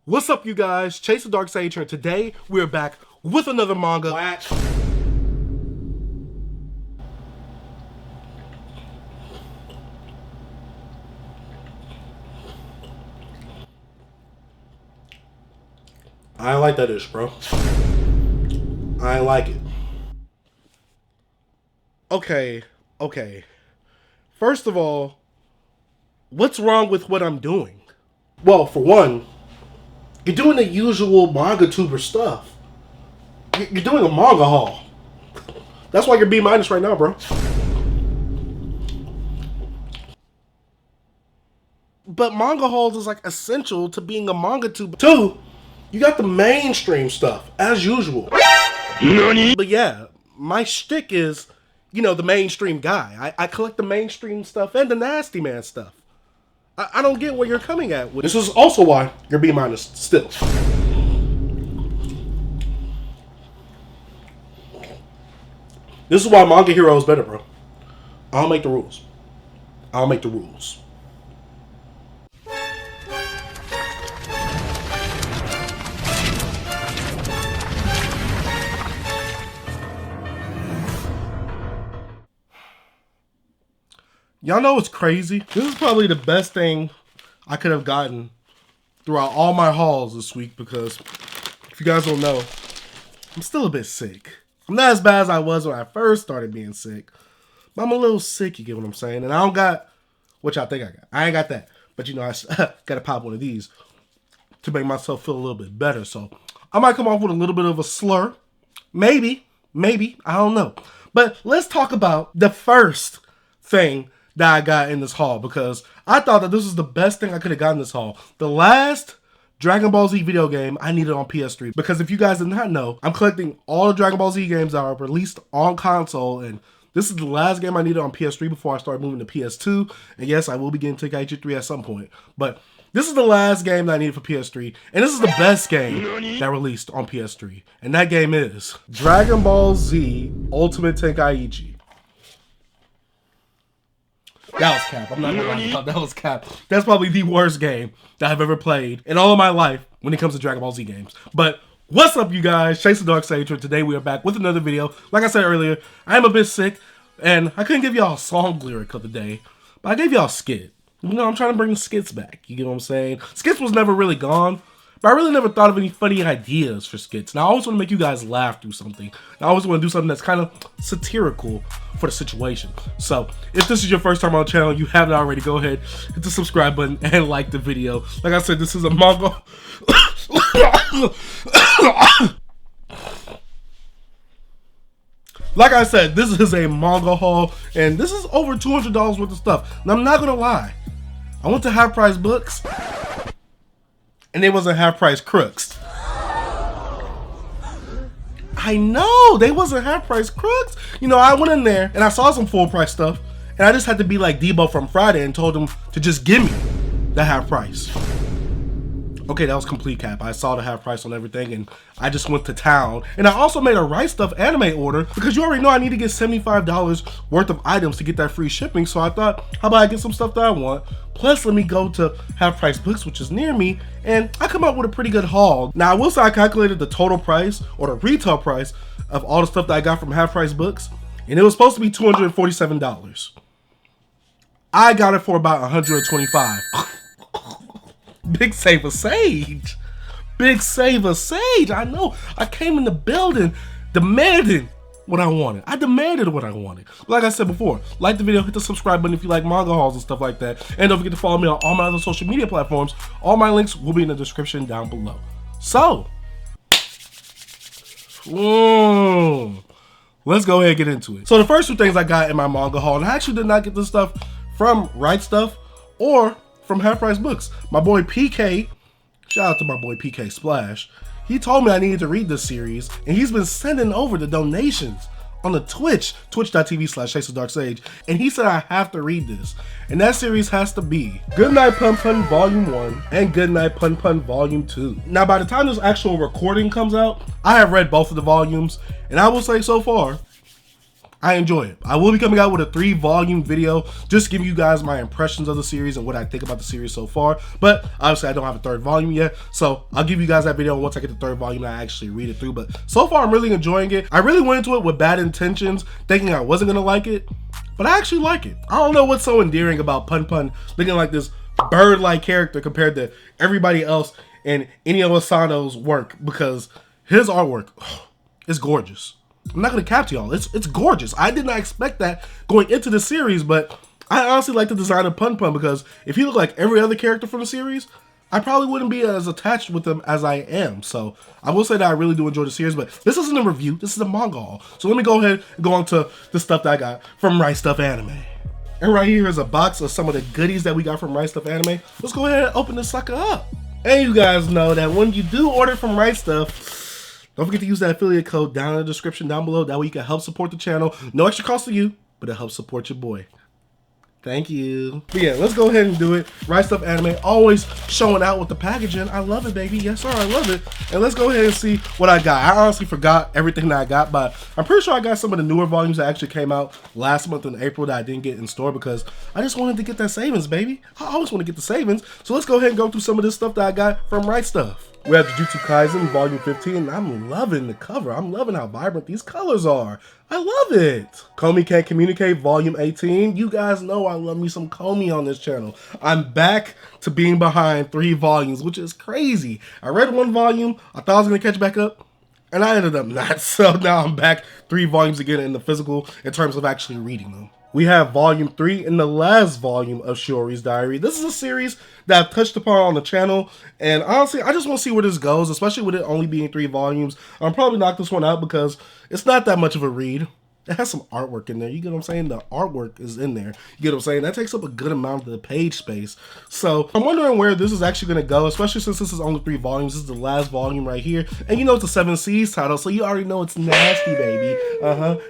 What's up, you guys? Chase the Dark Sage here, and today we're back with another manga. What? I ain't like that ish, bro. I ain't like it. Okay. First of all, what's wrong with what I'm doing? Well, for one, you're doing the usual manga tuber stuff. You're doing a manga haul. That's why you're B- right now, bro. But manga hauls is like essential to being a manga tuber. Two, you got the mainstream stuff, as usual. Nani? But yeah, my shtick is, you know, the mainstream guy. I collect the mainstream stuff and the nasty man stuff. I don't get where you're coming at with. This is also why you're B- still. This is why Manga Hero is better, bro. I don't make the rules. I'll make the rules. Y'all know what's crazy? This is probably the best thing I could have gotten throughout all my hauls this week because, if you guys don't know, I'm still a bit sick. I'm not as bad as I was when I first started being sick, but I'm a little sick, you get what I'm saying? And I don't got what y'all think I got. I ain't got that. But you know, I gotta pop one of these to make myself feel a little bit better. So I might come off with a little bit of a slur. Maybe, I don't know. But let's talk about the first thing that I got in this haul, because I thought that this was the best thing I could have gotten in this haul. The last Dragon Ball Z video game I needed on PS3. Because if you guys did not know, I'm collecting all the Dragon Ball Z games that are released on console, and this is the last game I needed on PS3 before I start moving to PS2. And yes, I will be getting DJYT 3 at some point. But this is the last game that I needed for PS3, and this is the best game that released on PS3. And that game is Dragon Ball Z Ultimate Tenkaichi. That was cap. I'm not gonna lie about that was cap. That's probably the worst game that I've ever played in all of my life when it comes to Dragon Ball Z games. But what's up, you guys? Chase the Dark Sage, and today we are back with another video. Like I said earlier, I am a bit sick, and I couldn't give y'all a song lyric of the day, but I gave y'all a skit. You know, I'm trying to bring the skits back. You get what I'm saying? Skits was never really gone, but I really never thought of any funny ideas for skits. Now, I always want to make you guys laugh through something. I always want to do something that's kind of satirical for the situation. So, if this is your first time on the channel, you haven't already, go ahead, hit the subscribe button and like the video. Like I said, this is a manga. Like I said, this is a manga haul, and this is over $200 worth of stuff. Now, I'm not gonna lie. I went to Half Price Books, and they wasn't Half Price Crooks. I know, they wasn't Half Price Crooks. You know, I went in there, and I saw some full price stuff, and I just had to be like Debo from Friday and told him to just give me the half price. Okay, that was complete cap. I saw the half price on everything, and I just went to town. And I also made a RightStufAnime order, because you already know I need to get $75 worth of items to get that free shipping. So I thought, how about I get some stuff that I want, plus let me go to Half Price Books, which is near me, and I come up with a pretty good haul. Now, I will say I calculated the total price, or the retail price, of all the stuff that I got from Half Price Books, and it was supposed to be $247. I got it for about $125. Big Saver Sage. Big Saver Sage. I know. I came in the building demanding what I wanted. I demanded what I wanted. Like I said before, like the video, hit the subscribe button if you like manga hauls and stuff like that. And don't forget to follow me on all my other social media platforms. All my links will be in the description down below. So, let's go ahead and get into it. So the first two things I got in my manga haul, and I actually did not get this stuff from Right Stuff or from Half Price Books. My boy PK, shout out to my boy PK Splash, he told me I needed to read this series, and he's been sending over the donations on the twitch.tv/ChaseTheDarkSage, and he said I have to read this, and that series has to be Goodnight Pun Pun Volume 1 and Goodnight Pun Pun Volume 2. Now, by the time this actual recording comes out, I have read both of the volumes, and I will say so far, I enjoy it. I will be coming out with a 3-volume video, just giving you guys my impressions of the series and what I think about the series so far. But obviously I don't have a 3rd volume yet, so I'll give you guys that video once I get the 3rd volume and I actually read it through. But so far I'm really enjoying it. I really went into it with bad intentions, thinking I wasn't gonna like it, but I actually like it. I don't know what's so endearing about Pun Pun looking like this bird-like character compared to everybody else in Inio Asano's work, because his artwork is gorgeous. I'm not gonna cap to y'all, it's gorgeous. I did not expect that going into the series, but I honestly like the design of Pun Pun, because if he looked like every other character from the series, I probably wouldn't be as attached with him as I am. So I will say that I really do enjoy the series, but this isn't a review, this is a manga haul. So let me go ahead and go on to the stuff that I got from RightStufAnime. And right here is a box of some of the goodies that we got from RightStufAnime. Let's go ahead and open this sucker up. And you guys know that when you do order from Right Stuff, don't forget to use that affiliate code down in the description down below. That way you can help support the channel. No extra cost to you, but it helps support your boy. Thank you. But yeah, let's go ahead and do it. RightStufAnime always showing out with the packaging. I love it, baby. Yes, sir, I love it. And let's go ahead and see what I got. I honestly forgot everything that I got, but I'm pretty sure I got some of the newer volumes that actually came out last month in April that I didn't get in store because I just wanted to get that savings, baby. I always want to get the savings. So let's go ahead and go through some of this stuff that I got from Right Stuff. We have Jujutsu Kaisen Volume 15. I'm loving the cover. I'm loving how vibrant these colors are. I love it. Komi Can't Communicate Volume 18. You guys know I love me some Komi on this channel. I'm back to being behind 3 volumes, which is crazy. I read 1 volume. I thought I was going to catch back up, and I ended up not. So now I'm back 3 volumes again in the physical in terms of actually reading them. We have Volume 3 in the last volume of Shorey's Diary. This is a series that I've touched upon on the channel, and honestly, I just want to see where this goes, especially with it only being 3 volumes. I'll probably knock this one out because it's not that much of a read. It has some artwork in there. You get what I'm saying? The artwork is in there. You get what I'm saying? That takes up a good amount of the page space. So I'm wondering where this is actually going to go, especially since this is only 3 volumes. This is the last volume right here. And you know it's a 7 Seas title, so you already know it's nasty, baby.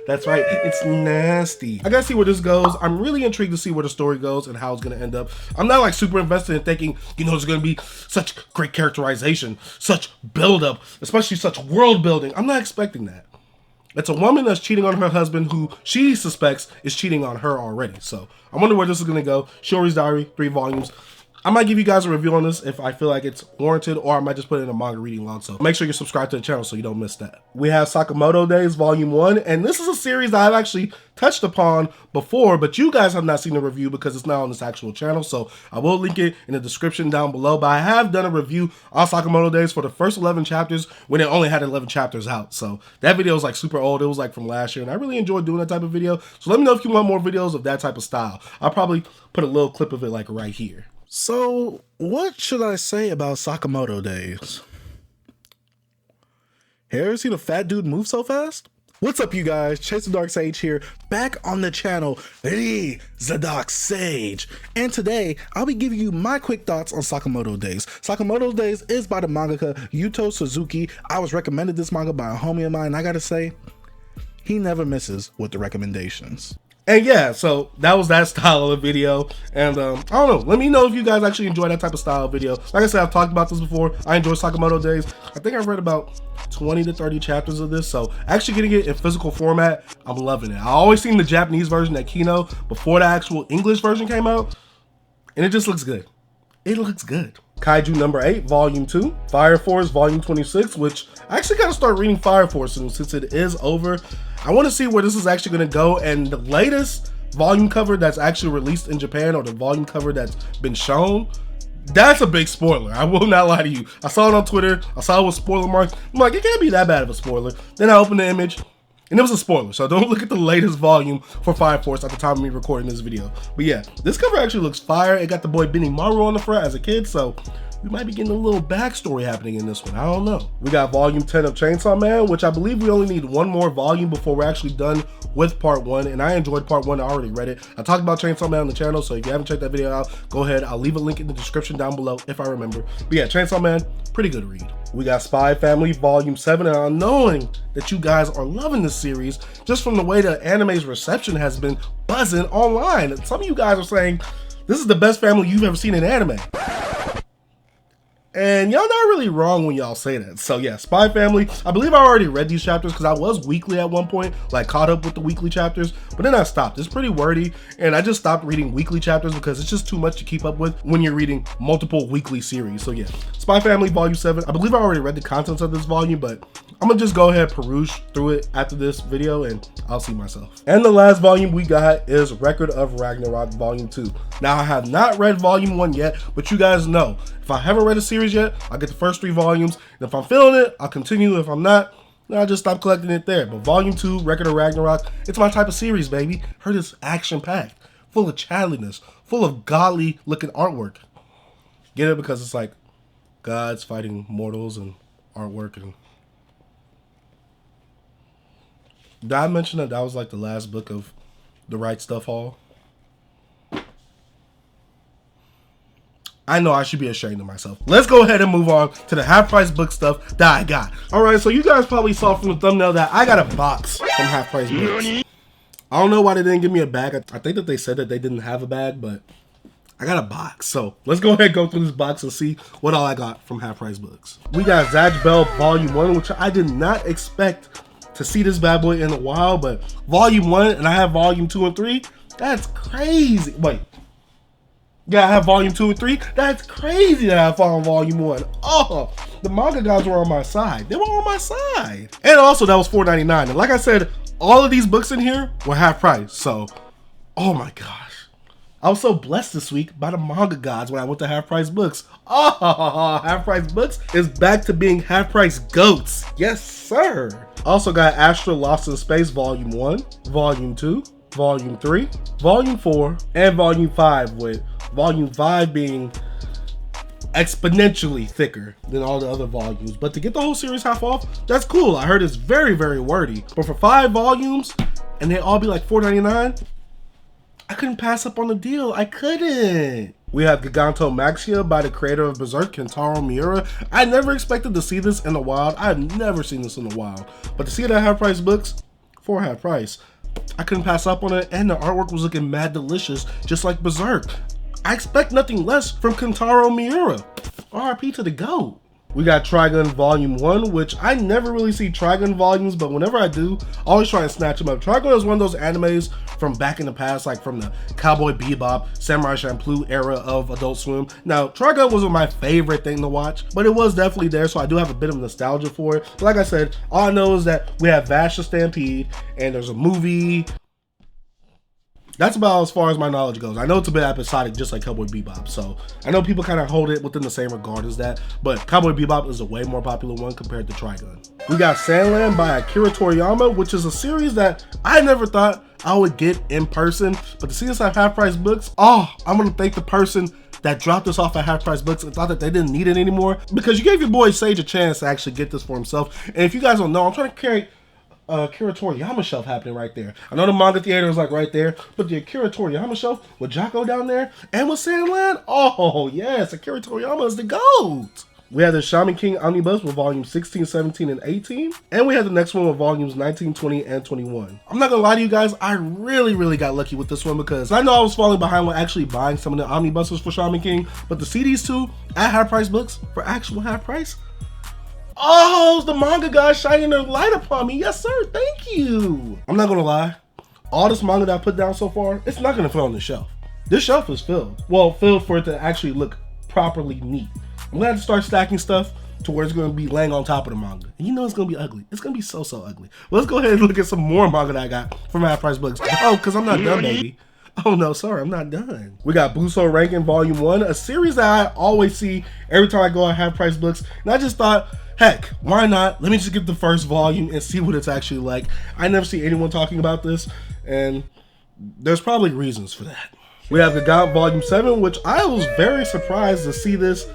That's right. It's nasty. I gotta see where this goes. I'm really intrigued to see where the story goes and how it's going to end up. I'm not like super invested in thinking, you know, it's going to be such great characterization, such build-up, especially such world building. I'm not expecting that. It's a woman that's cheating on her husband who she suspects is cheating on her already. So I wonder where this is going to go. Shorey's Diary, 3 volumes. I might give you guys a review on this if I feel like it's warranted, or I might just put it in a manga reading log. So make sure you're subscribed to the channel so you don't miss that. We have Sakamoto Days Volume 1, and this is a series that I've actually touched upon before, but you guys have not seen the review because it's not on this actual channel. So I will link it in the description down below, but I have done a review on Sakamoto Days for the first 11 chapters when it only had 11 chapters out. So that video is like super old. It was like from last year, and I really enjoyed doing that type of video. So let me know if you want more videos of that type of style. I'll probably put a little clip of it like right here. So, what should I say about Sakamoto Days? Have you ever seen a fat dude move so fast? What's up, you guys? Chase the Dark Sage here, back on the channel, the Dark Sage. And today, I'll be giving you my quick thoughts on Sakamoto Days. Sakamoto Days is by the mangaka Yuto Suzuki. I was recommended this manga by a homie of mine, and I gotta say, he never misses with the recommendations. And yeah, so that was that style of video. And I don't know, let me know if you guys actually enjoy that type of style of video. Like I said, I've talked about this before. I enjoy Sakamoto Days. I think I've read about 20 to 30 chapters of this, so actually getting it in physical format, I'm loving it. I always seen the Japanese version at Kino before the actual English version came out, and it just looks good. It looks good. Kaiju number 8, volume 2, Fire Force volume 26, which I actually gotta start reading Fire Force soon since it is over. I want to see where this is actually going to go, and the latest volume cover that's actually released in Japan, or the volume cover that's been shown, that's a big spoiler. I will not lie to you. I saw it on Twitter. I saw it with spoiler marks. I'm like, it can't be that bad of a spoiler. Then I opened the image, and it was a spoiler. So don't look at the latest volume for Fire Force at the time of me recording this video. But yeah, this cover actually looks fire. It got the boy Benny Maru on the front as a kid, so we might be getting a little backstory happening in this one. I don't know. We got volume 10 of Chainsaw Man, which I believe we only need 1 more volume before we're actually done with part 1. And I enjoyed part 1. I already read it. I talked about Chainsaw Man on the channel, so if you haven't checked that video out, go ahead. I'll leave a link in the description down below if I remember. But yeah, Chainsaw Man, pretty good read. We got Spy Family volume 7, and I'm knowing that you guys are loving this series just from the way the anime's reception has been buzzing online. Some of you guys are saying this is the best family you've ever seen in anime. And y'all not really wrong when y'all say that. So yeah, Spy Family. I believe I already read these chapters because I was weekly at one point, like caught up with the weekly chapters, but then I stopped. It's pretty wordy, and I just stopped reading weekly chapters because it's just too much to keep up with when you're reading multiple weekly series. So yeah, Spy Family Volume 7. I believe I already read the contents of this volume, but I'm gonna just go ahead peruse through it after this video and I'll see myself. And the last volume we got is Record of Ragnarok Volume 2. Now I have not read Volume 1 yet, but you guys know, if I haven't read a series yet, I'll get the first 3 volumes. And if I'm feeling it, I'll continue. If I'm not, then I'll just stop collecting it there. But Volume 2, Record of Ragnarok, it's my type of series, baby. Heard it's action-packed, full of childliness, full of godly looking artwork. Get it? Because it's like gods fighting mortals and artwork. And did I mention that was like the last book of the Right Stuff haul? I know I should be ashamed of myself. Let's go ahead and move on to the half price book stuff that I got. All right, so you guys probably saw from the thumbnail that I got a box from half price books. I don't know why they didn't give me a bag. I think that they said that they didn't have a bag, but I got a box. So let's go ahead and go through this box and see what all I got from half price books. We got Zatch Bell Volume 1, which I did not expect to see this bad boy in a while, but Volume 1 and I have Volume 2 and 3. That's crazy. Wait. Yeah, I have Volume 2 and 3. That's crazy that I found Volume 1. Oh, the manga guys were on my side. They were on my side. And also, that was $4.99. And like I said, all of these books in here were half price. So, oh my gosh. I was so blessed this week by the manga gods when I went to half price books. Oh, half price books is back to being half price goats. Yes, sir. Also got Astra Lost in Space Volume 1, Volume 2, Volume 3, Volume 4, and Volume 5, with Volume 5 being exponentially thicker than all the other volumes. But to get the whole series half off, that's cool. I heard it's very, very wordy. But for 5 volumes, and they all be like $4.99, I couldn't pass up on the deal. I couldn't. We have Giganto Maxia by the creator of Berserk, Kentaro Miura. I never expected to see this in the wild. I've never seen this in the wild. But to see it at half price books, for half price, I couldn't pass up on it, and the artwork was looking mad delicious, just like Berserk. I expect nothing less from Kentaro Miura. RIP to the GOAT. We got Trigun Volume 1, which I never really see Trigun volumes, but whenever I do, I always try and snatch them up. Trigun is one of those animes from back in the past, like from the Cowboy Bebop, Samurai Champloo era of Adult Swim. Now, Trigun wasn't my favorite thing to watch, but it was definitely there, so I do have a bit of nostalgia for it. But like I said, all I know is that we have Vash the Stampede, and there's a movie. That's about as far as my knowledge goes. I know it's a bit episodic, just like Cowboy Bebop. So I know people kind of hold it within the same regard as that, but Cowboy Bebop is a way more popular one compared to Trigun. We got Sandland by Akira Toriyama, which is a series that I never thought I would get in person. But to see this at half price books, oh, I'm gonna thank the person that dropped this off at half price books and thought that they didn't need it anymore, because you gave your boy Sage a chance to actually get this for himself. And if you guys don't know, I'm trying to carry Akira Toriyama shelf happening right there. I know the manga theater is like right there, but the Akira Toriyama shelf with Jocko down there and with Sandland, oh yes, Akira Toriyama is the GOAT. We have the Shaman King Omnibus with volumes 16, 17, and 18. And we have the next one with volumes 19, 20, and 21. I'm not gonna lie to you guys, I really got lucky with this one, because I know I was falling behind with actually buying some of the omnibuses for Shaman King, but to see these two at half price books for actual half price, oh, the manga guys shining their light upon me. Yes, sir. Thank you. I'm not going to lie. All this manga that I put down so far, it's not going to fill on the shelf. This shelf is filled. Well, filled for it to actually look properly neat. I'm going to have to start stacking stuff to where it's going to be laying on top of the manga. And you know it's going to be ugly. It's going to be so ugly. Well, let's go ahead and look at some more manga that I got from half price books. Oh, because I'm not done, baby. Oh no, sorry, I'm not done. We got Buso Rankin Volume 1, a series that I always see every time I go at half price books. And I just thought, heck, why not? Let me just get the first volume and see what it's actually like. I never see anyone talking about this, and there's probably reasons for that. We have the God Volume 7, which I was very surprised to see this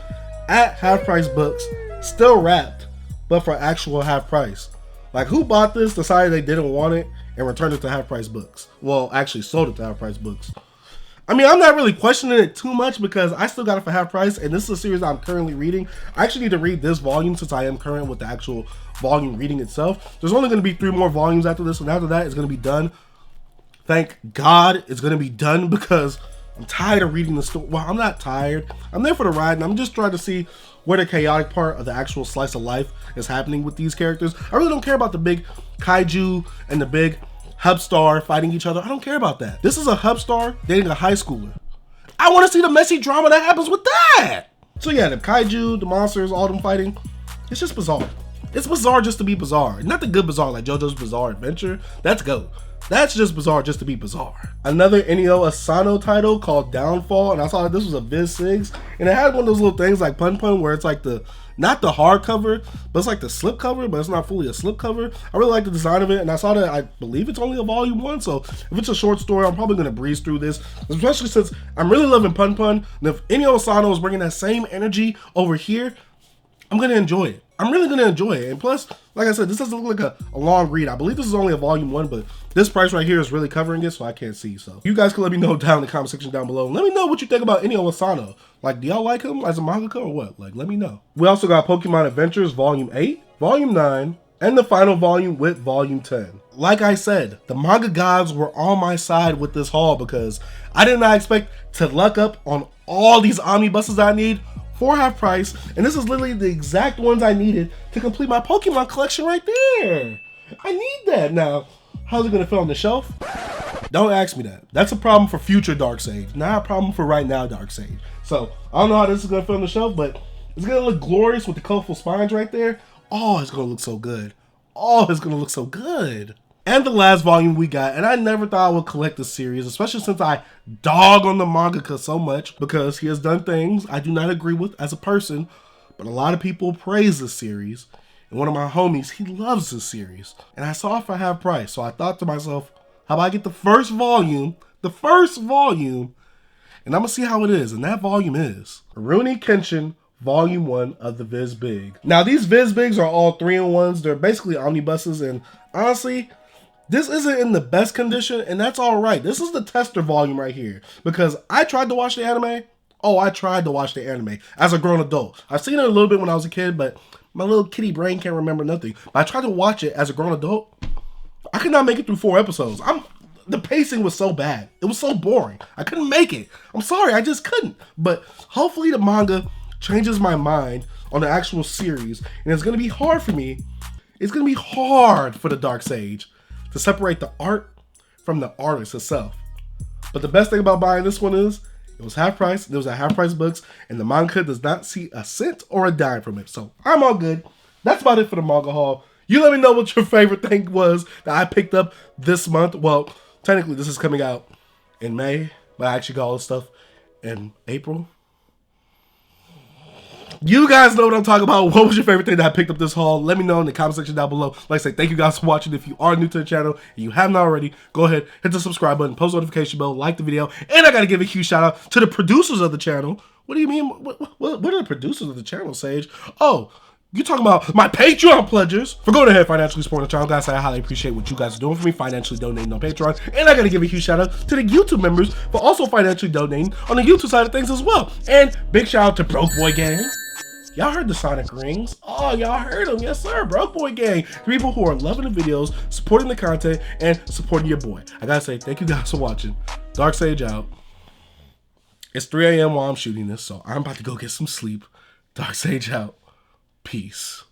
at half price books, still wrapped, but for actual half price. Like, who bought this, decided they didn't want it, and returned it to half price books? Well, actually sold it to half price books. I mean, I'm not really questioning it too much, because I still got it for half price, and this is a series I'm currently reading. I actually need to read this volume since I am current with the actual volume reading itself. There's only going to be 3 more volumes after this, and after that, it's going to be done. Thank God it's going to be done, because I'm tired of reading the story. Well, I'm not tired. I'm there for the ride, and I'm just trying to see where the chaotic part of the actual slice of life is happening with these characters. I really don't care about the big kaiju and the big hub star fighting each other. I don't care about that. This is a hub star dating a high schooler. I want to see the messy drama that happens with that. So yeah, the kaiju, the monsters, all them fighting, it's just bizarre. It's bizarre just to be bizarre. Not the good bizarre like JoJo's Bizarre Adventure. That's go. That's just bizarre just to be bizarre. Another Inio Asano title called Downfall, and I saw that this was a Viz 6, and it had one of those little things like Pun Pun where it's like the, not the hard cover, but it's like the slip cover, but it's not fully a slip cover. I really like the design of it, and I saw that I believe it's only a volume 1, so if it's a short story, I'm probably gonna breeze through this, especially since I'm really loving Pun Pun, and if Inio Asano is bringing that same energy over here, I'm gonna enjoy it. I'm really gonna enjoy it. And plus, like I said, this doesn't look like a long read. I believe this is only a volume 1, but this price right here is really covering it, so I can't see. So you guys can let me know down in the comment section down below. Let me know what you think about Inio Asano. Like, do y'all like him as a mangaka or what? Like, let me know. We also got Pokemon Adventures Volume 8, Volume 9, and the final volume with Volume 10. Like I said, the manga gods were on my side with this haul because I did not expect to luck up on all these omnibuses I need for half price, and this is literally the exact ones I needed to complete my Pokemon collection right there. I need that. Now, how's it gonna fit on the shelf? Don't ask me that. That's a problem for future Dark Sage, not a problem for right now Dark Sage. So, I don't know how this is gonna fit on the shelf, but it's gonna look glorious with the colorful spines right there. Oh, it's gonna look so good. Oh, it's gonna look so good. And the last volume we got, and I never thought I would collect this series, especially since I dog on the mangaka so much because he has done things I do not agree with as a person, but a lot of people praise this series, and one of my homies, he loves this series, and I saw it for half price, so I thought to myself, how about I get the first volume, and I'm gonna see how it is, and that volume is Rurouni Kenshin Volume 1 of the Viz Big. Now, these Viz Bigs are all 3-in-1s, they're basically omnibuses, and honestly, this isn't in the best condition, and that's all right. This is the tester volume right here, because I tried to watch the anime. Oh, I tried to watch the anime as a grown adult. I've seen it a little bit when I was a kid, but my little kitty brain can't remember nothing. But I tried to watch it as a grown adult. I could not make it through 4 episodes. The pacing was so bad. It was so boring. I couldn't make it. I'm sorry, I just couldn't. But hopefully the manga changes my mind on the actual series, and it's going to be hard for me. It's going to be hard for the Dark Sage to separate the art from the artist itself. But the best thing about buying this one is it was half price, it was at half price books, and the manga does not see a cent or a dime from it. So I'm all good. That's about it for the manga haul. You let me know what your favorite thing was that I picked up this month. Well, technically this is coming out in May, but I actually got all this stuff in April. You guys know what I'm talking about. What was your favorite thing that I picked up this haul? Let me know in the comment section down below. Like I say, thank you guys for watching. If you are new to the channel and you have not already, go ahead, hit the subscribe button, post notification bell, like the video, and I gotta give a huge shout out to the producers of the channel. What do you mean? What are the producers of the channel, Sage? Oh, you talking about my Patreon pledgers for going ahead financially supporting the channel. Guys, I highly appreciate what you guys are doing for me, financially donating on Patreon. And I gotta give a huge shout out to the YouTube members for also financially donating on the YouTube side of things as well. And big shout out to Broke Boy Gang. Y'all heard the Sonic rings. Oh, y'all heard them. Yes, sir. Broke Boy Gang. People who are loving the videos, supporting the content, and supporting your boy. I gotta say, thank you guys for watching. Dark Sage out. It's 3 a.m. while I'm shooting this, so I'm about to go get some sleep. Dark Sage out. Peace.